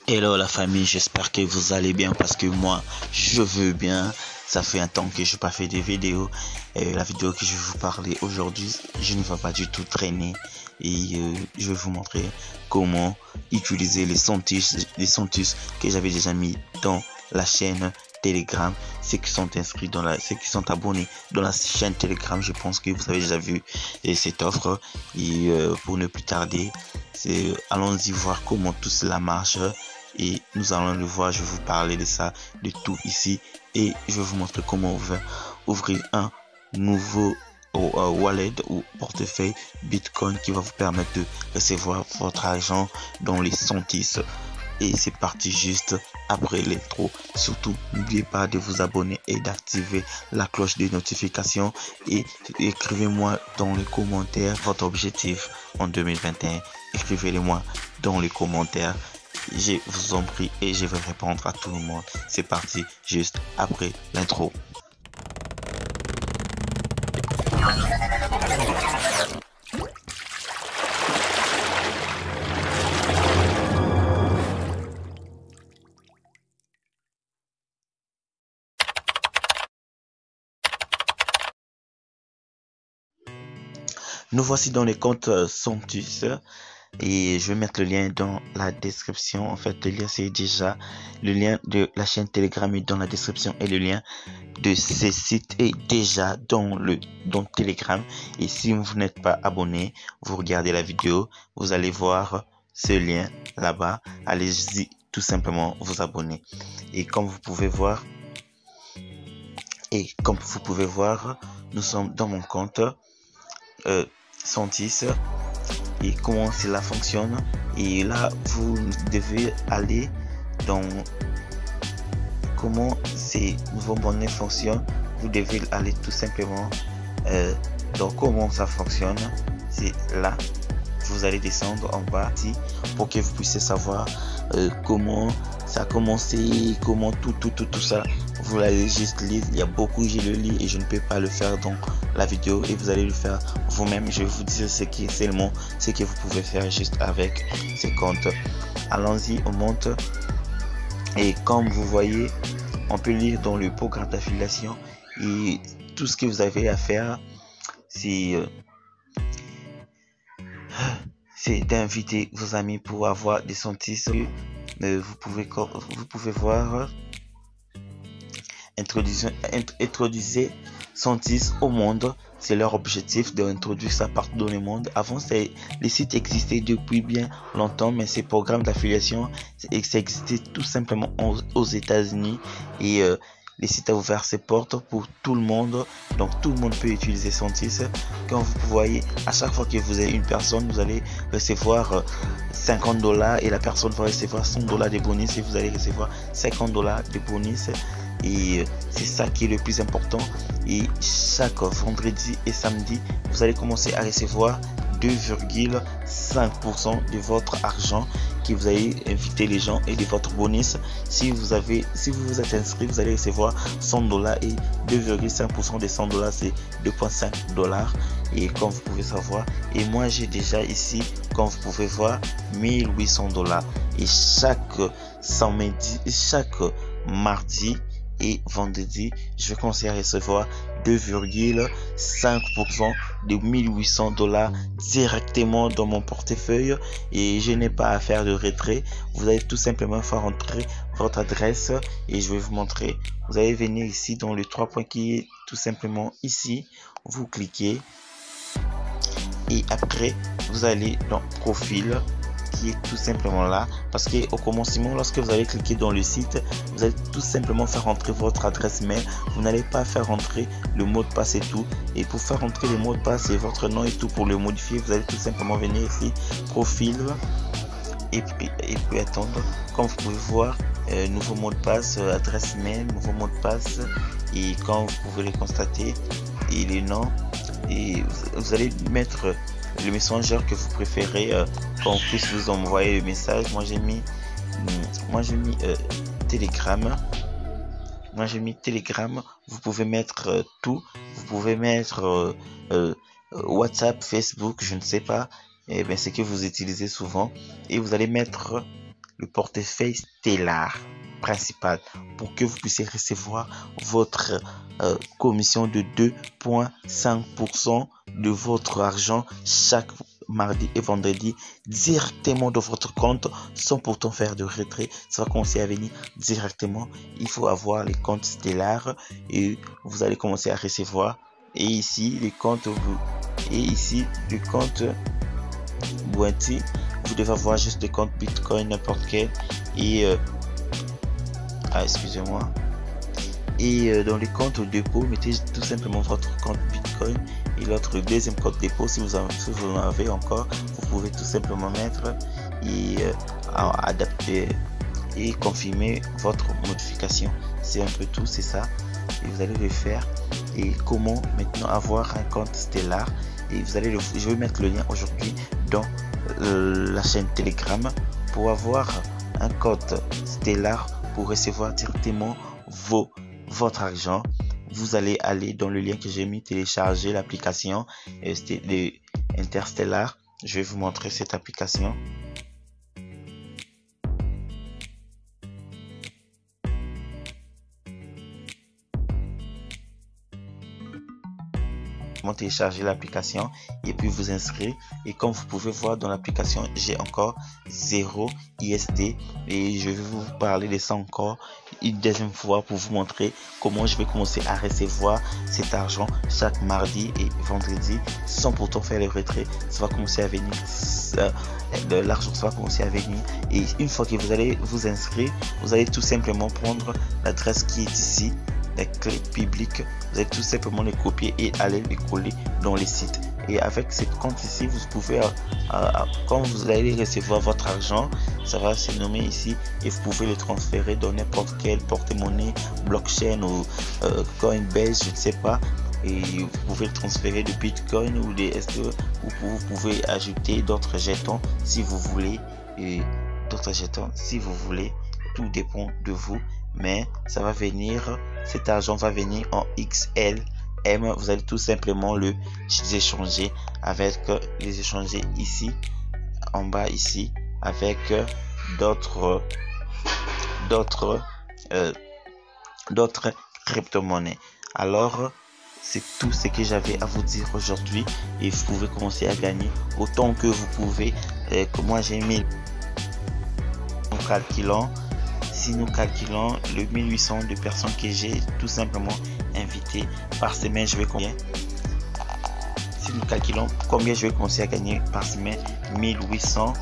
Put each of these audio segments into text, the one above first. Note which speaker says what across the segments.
Speaker 1: Hello la famille, j'espère que vous allez bien parce que moi je veux bien. Ça fait un temps que je n'ai pas fait des vidéos. La vidéo que je vais vous parler aujourd'hui, je ne vais pas du tout traîner et je vais vous montrer comment utiliser les Sentis que j'avais déjà mis dans la chaîne Telegram. Ceux qui sont inscrits ceux qui sont abonnés dans la chaîne Telegram, je pense que vous avez déjà vu cette offre. Et pour ne plus tarder, allons-y voir comment tout cela marche. Et nous allons le voir, je vais vous parler de ça, de tout ici, et je vais vous montrer comment ouvrir un nouveau wallet ou portefeuille Bitcoin qui va vous permettre de recevoir votre argent dans les Sentis. Et c'est parti juste après l'intro. Surtout, n'oubliez pas de vous abonner et d'activer la cloche de notification. Et écrivez-moi dans les commentaires votre objectif en 2021. Écrivez-le-moi dans les commentaires. Je vous en prie et je vais répondre à tout le monde. C'est parti juste après l'intro. Nous voici dans les comptes Sentis. Et je vais mettre le lien dans la description. En fait, le lien c'est déjà le lien de la chaîne Telegram est dans la description et le lien de ces sites est déjà dans Telegram. Et si vous n'êtes pas abonné, vous regardez la vidéo, vous allez voir ce lien là-bas. Allez-y tout simplement vous abonner. Et comme vous pouvez voir, nous sommes dans mon compte Sentis. Et comment cela fonctionne, et là vous devez aller dans comment ces nouveaux monnaies fonctionnent. Vous devez aller tout simplement dans comment ça fonctionne. C'est là, vous allez descendre en bas ici pour que vous puissiez savoir comment ça a commencé, comment tout ça. Vous allez juste lire, il y a beaucoup, je le lis et je ne peux pas le faire dans la vidéo et vous allez le faire vous-même. Je vais vous dire ce que vous pouvez faire juste avec ces comptes. Allons-y, on monte et comme vous voyez, on peut lire dans le programme d'affiliation et tout ce que vous avez à faire, c'est d'inviter vos amis pour avoir des Sentis. Vous pouvez voir, introduisez Sentis au monde. C'est leur objectif d'introduire ça partout dans le monde. Avant, les sites existaient depuis bien longtemps, mais ces programmes d'affiliation, ça existait tout simplement aux États-Unis et les sites ont ouvert ses portes pour tout le monde. Donc tout le monde peut utiliser Sentis. Quand vous voyez, à chaque fois que vous avez une personne, vous allez recevoir $50 et la personne va recevoir $100 de bonus et vous allez recevoir $50 de bonus. Et c'est ça qui est le plus important. Et chaque vendredi et samedi, vous allez commencer à recevoir 2,5% de votre argent que vous allez inviter les gens et de votre bonus. Si vous vous êtes inscrit, vous allez recevoir $100 et 2,5% des $100 c'est $2,5. Et comme vous pouvez savoir, et moi j'ai déjà ici, comme vous pouvez voir, $1,800. Et chaque mardi et vendredi, je vais commencer à recevoir 2,5% de $1,800 directement dans mon portefeuille et je n'ai pas à faire de retrait. Vous allez tout simplement faire entrer votre adresse et je vais vous montrer. Vous allez venir ici dans le 3 points qui est tout simplement ici. Vous cliquez et après vous allez dans profil qui est tout simplement là, parce que au commencement, lorsque vous allez cliquer dans le site, vous allez tout simplement faire entrer votre adresse mail. Vous n'allez pas faire entrer le mot de passe et tout. Et pour faire entrer le mot de passe et votre nom et tout, pour le modifier, vous allez tout simplement venir ici profil et puis attendre. Comme vous pouvez voir, nouveau mot de passe, adresse mail, nouveau mot de passe, et quand vous pouvez le constater, et les noms, et vous allez mettre le messenger que vous préférez, qu'on puisse vous envoyer le message. Moi j'ai mis Telegram. Vous pouvez mettre tout. Vous pouvez mettre WhatsApp, Facebook, je ne sais pas, ce que vous utilisez souvent, et vous allez mettre le portefeuille Stellar principal pour que vous puissiez recevoir votre commission de 2,5% de votre argent chaque mardi et vendredi directement de votre compte sans pourtant faire de retrait. Ça va commencer à venir directement. Il faut avoir les comptes Stellar et vous allez commencer à recevoir. Et ici les comptes Bounty, vous devez avoir juste des comptes Bitcoin n'importe quel et excusez-moi. Et dans les comptes dépôt, mettez tout simplement votre compte Bitcoin et l'autre deuxième compte dépôt si vous en avez encore, vous pouvez tout simplement mettre et adapter et confirmer votre modification. C'est un peu tout, c'est ça. Et vous allez le faire. Et comment maintenant avoir un compte Stellar, et vous allez je vais mettre le lien aujourd'hui dans la chaîne Telegram pour avoir un compte Stellar pour recevoir directement votre argent. Vous allez aller dans le lien que j'ai mis, télécharger l'application Interstellar. Je vais vous montrer cette application. Télécharger l'application et puis vous inscrire, et comme vous pouvez voir dans l'application, j'ai encore 0 USD et je vais vous parler de ça encore une deuxième fois pour vous montrer comment je vais commencer à recevoir cet argent chaque mardi et vendredi sans pourtant faire le retrait. Ça va commencer à venir, l'argent ça va commencer à venir, et une fois que vous allez vous inscrire, vous allez tout simplement prendre l'adresse qui est ici, la clé publique, vous allez tout simplement les copier et aller les coller dans les sites. Et avec ce compte ici, vous pouvez quand vous allez recevoir votre argent, ça va se nommer ici et vous pouvez le transférer dans n'importe quel porte-monnaie, blockchain ou Coinbase, je ne sais pas. Et vous pouvez le transférer de Bitcoin ou des SDE, ou vous pouvez ajouter d'autres jetons si vous voulez, et d'autres jetons si vous voulez. Tout dépend de vous, mais ça va venir, cet argent va venir en XLM. Vous allez tout simplement les échanger ici en bas ici avec d'autres crypto-monnaies. Alors c'est tout ce que j'avais à vous dire aujourd'hui, et vous pouvez commencer à gagner autant que vous pouvez. Que moi j'ai mis en calculant. Si nous calculons le 1800 de personnes que j'ai tout simplement invitées par semaine, je vais combien? Si nous calculons combien je vais commencer à gagner par semaine, 1800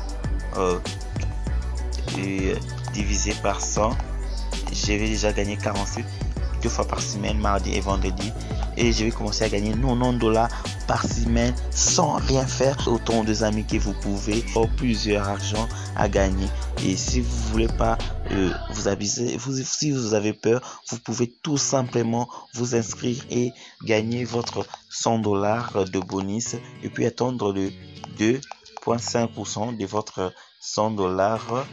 Speaker 1: divisé par 100, je vais déjà gagner 48 2 fois par semaine, mardi et vendredi, et je vais commencer à gagner $90 par semaine sans rien faire. Autant de amis que vous pouvez, plusieurs argent à gagner. Et si vous voulez pas vous abuser, si vous avez peur, vous pouvez tout simplement vous inscrire et gagner votre $100 de bonus, et puis attendre le 2,5% de votre $100,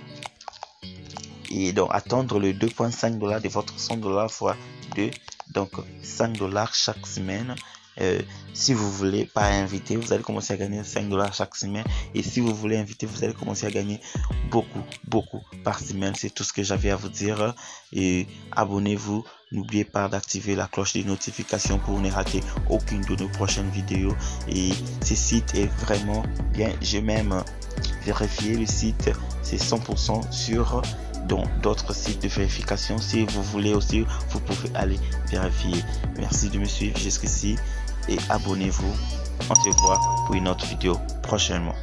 Speaker 1: et donc attendre le 2,5$ de votre $100 fois 2, donc $5 chaque semaine. Si vous voulez pas inviter, vous allez commencer à gagner $5 chaque semaine, et si vous voulez inviter, vous allez commencer à gagner beaucoup par semaine. C'est tout ce que j'avais à vous dire, et abonnez-vous, n'oubliez pas d'activer la cloche de notification pour ne rater aucune de nos prochaines vidéos. Et ce site est vraiment bien, j'ai même vérifié le site, c'est 100% sûr. Dans d'autres sites de vérification, si vous voulez aussi, vous pouvez aller vérifier. Merci de me suivre jusqu'ici et abonnez-vous. On se voit pour une autre vidéo prochainement.